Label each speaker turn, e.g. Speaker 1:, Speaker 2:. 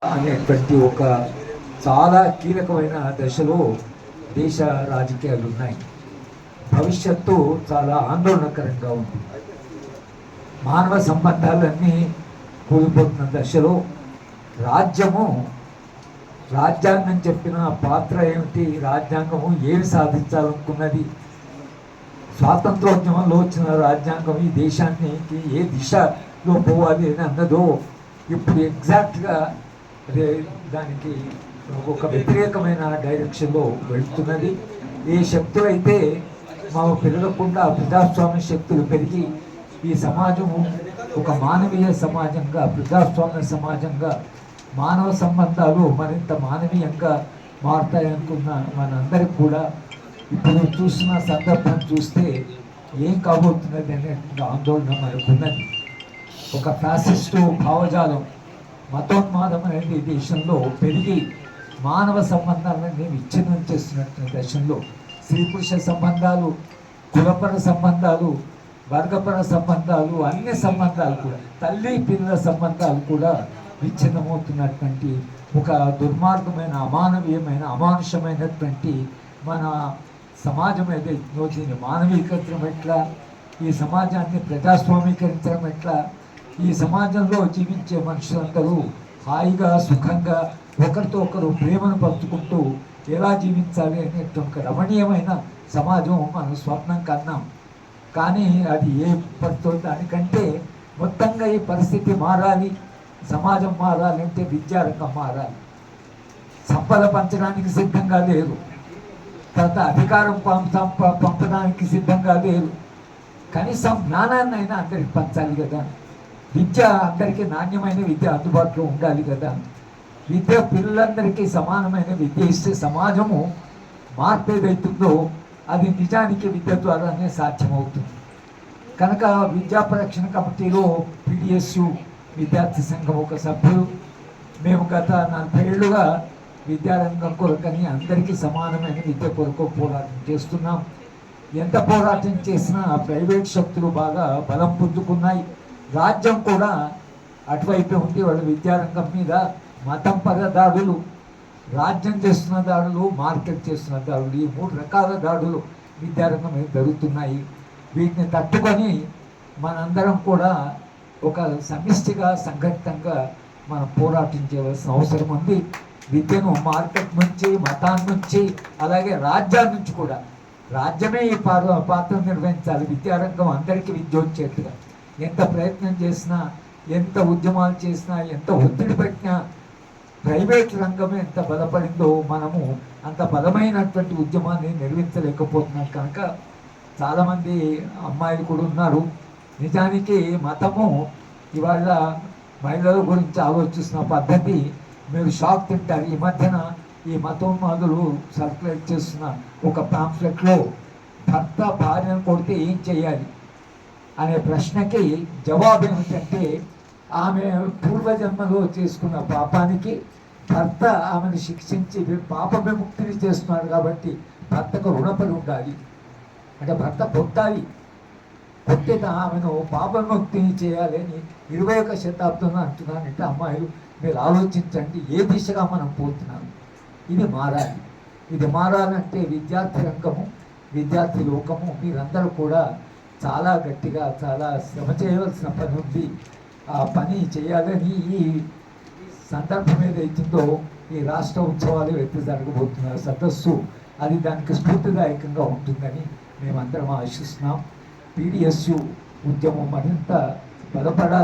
Speaker 1: అనేటువంటి ఒక చాలా కీలకమైన దశలో దేశ రాజకీయాలు ఉన్నాయి. భవిష్యత్తు చాలా ఆందోళనకరంగా ఉంది. మానవ సంబంధాలన్నీ కూలిపోతున్న దశలో రాజ్యాంగం చెప్పిన పాత్ర ఏమిటి, రాజ్యాంగము ఏమి సాధించాలనుకున్నది, స్వాతంత్రోద్యమంలో వచ్చిన రాజ్యాంగం ఈ దేశానికి ఏ దిశలో పోవాలి అని అన్నదో ఇప్పుడు ఎగ్జాక్ట్గా దానికి ఒక వ్యతిరేకమైన డైరెక్షన్లో వెళుతున్నది. ఏ శక్తులు అయితే మా పెరగకుండా ప్రజాస్వామ్య శక్తులు పెరిగి ఈ సమాజము ఒక మానవీయ సమాజంగా, ప్రజాస్వామ్య సమాజంగా, మానవ సంబంధాలు మరింత మానవీయంగా మారుతాయనుకున్న మనందరికి కూడా ఇప్పుడు చూసిన సందర్భం చూస్తే ఏం కాబోతున్నది అనే ఆందోళన మనకున్నది. ఒక ఫ్యాసిస్టు భావజాలం, మతోన్మాదం అనేది దేశంలో పెరిగి మానవ సంబంధాలన్నీ విచ్ఛిన్నం చేస్తున్నటువంటి దశలో స్త్రీ పురుష సంబంధాలు, కులపర సంబంధాలు, వర్గపర సంబంధాలు, అన్ని సంబంధాలు కూడా, తల్లి పిల్లల సంబంధాలు కూడా విచ్ఛిన్నమవుతున్నటువంటి ఒక దుర్మార్గమైన, అమానవీయమైన, అమానుషమైనటువంటి మన సమాజం ఏదైతుందో దీన్ని మానవీకరించడం ఎట్లా, ఈ సమాజాన్ని ప్రజాస్వామీకరించడం ఎట్లా, ఈ సమాజంలో జీవించే మనుషులందరూ హాయిగా సుఖంగా ఒకరితో ఒకరు ప్రేమను పంచుకుంటూ ఎలా జీవించాలి అనేటువంటి రమణీయమైన సమాజం మనం స్వప్నం కన్నాం. కానీ అది ఏ పడుతుందో దానికంటే మొత్తంగా ఈ పరిస్థితి మారాలి, సమాజం మారాలి అంటే విద్యారంగం మారాలి. సంపద పంచడానికి సిద్ధంగా లేరు, తర్వాత అధికారం పంపడానికి సిద్ధంగా లేరు. కనీసం జ్ఞానాన్ని అయినా అందరికి పంచాలి కదా. విద్య అందరికీ నాణ్యమైన విద్య అందుబాటులో ఉండాలి కదా. విద్య పిల్లలందరికీ సమానమైన విద్య ఇస్తే సమాజము మార్పు ఏదైతుందో అది నిజానికి విద్య ద్వారానే సాధ్యమవుతుంది. కనుక విద్యా పరిరక్షణ కమిటీలో PDSU విద్యార్థి సంఘం ఒక సభ్యులు. మేము గత 40 ఏళ్ళుగా విద్యారంగం కొరకని అందరికీ సమానమైన విద్య కొరకు పోరాటం చేస్తున్నాం. ఎంత పోరాటం చేసినా ప్రైవేట్ శక్తులు బాగా బలం పొందుకున్నాయి. రాజ్యం కూడా అటువైపే ఉంది. వాళ్ళ విద్యారంగం మీద మతం పర దాడులు, రాజ్యం చేస్తున్న దాడులు, మార్కెట్ చేస్తున్న దాడులు, ఈ 3 రకాల దాడులు విద్యారంగం మీద జరుగుతున్నాయి. వీటిని తట్టుకొని మనందరం కూడా ఒక సమిష్టిగా, సంఘటితంగా మనం పోరాటం చేయవలసిన అవసరం ఉంది. విద్యను మార్కెట్ నుంచి, మతాన్ని నుంచి, అలాగే రాజ్యాల నుంచి కూడా, రాజ్యమే ఈ పాత్ర నిర్వహించాలి. విద్యారంగం అందరికీ విద్య వచ్చేట్టుగా ఎంత ప్రయత్నం చేసినా, ఎంత ఉద్యమాలు చేసినా, ఎంత ఒత్తిడి పెట్టినా ప్రైవేట్ రంగం ఎంత బలపడిందో మనము అంత బలమైనటువంటి ఉద్యమాన్ని నిర్వహించలేకపోతున్నాం. కనుక చాలామంది అమ్మాయిలు కూడా ఉన్నారు. నిజానికి మతము ఇవాళ మహిళల గురించి ఆలోచిస్తున్న పద్ధతి మీరు షాక్ తింటారు. ఈ మధ్యన ఈ మతోన్మాదులు సర్క్యులేట్ చేస్తున్న ఒక పాంఫ్లెట్లో భర్త భార్యను కొడితే ఏం చేయాలి అనే ప్రశ్నకి జవాబు ఏమిటంటే, ఆమె పూర్వజన్మలో చేసుకున్న పాపానికి భర్త ఆమెను శిక్షించి పాప విముక్తిని చేస్తున్నాడు కాబట్టి భర్తకు రుణపడి ఉండాలి. అంటే భర్త పొట్టాలి, కొట్టిన ఆమెను పాప విముక్తిని చేయాలని 21వ శతాబ్దంలో అంటున్నానంటే అమ్మాయిలు మీరు ఆలోచించండి ఏ దిశగా మనం పోతున్నాం. ఇది మారాలి. ఇది మారాలంటే విద్యార్థి రంగము, విద్యార్థి లోకము మీరందరూ కూడా చాలా గట్టిగా, చాలా శ్రమ చేయవలసిన పని ఉంది. ఆ పని చేయాలని ఈ సందర్భం ఏదైతుందో ఈ రాష్ట్ర ఉత్సవాలు ఎత్తి జరగబోతున్న సదస్సు అది దానికి స్ఫూర్తిదాయకంగా ఉంటుందని మేమందరం ఆశిస్తున్నాం. PDSU ఉద్యమం మరింత బలపడాలి.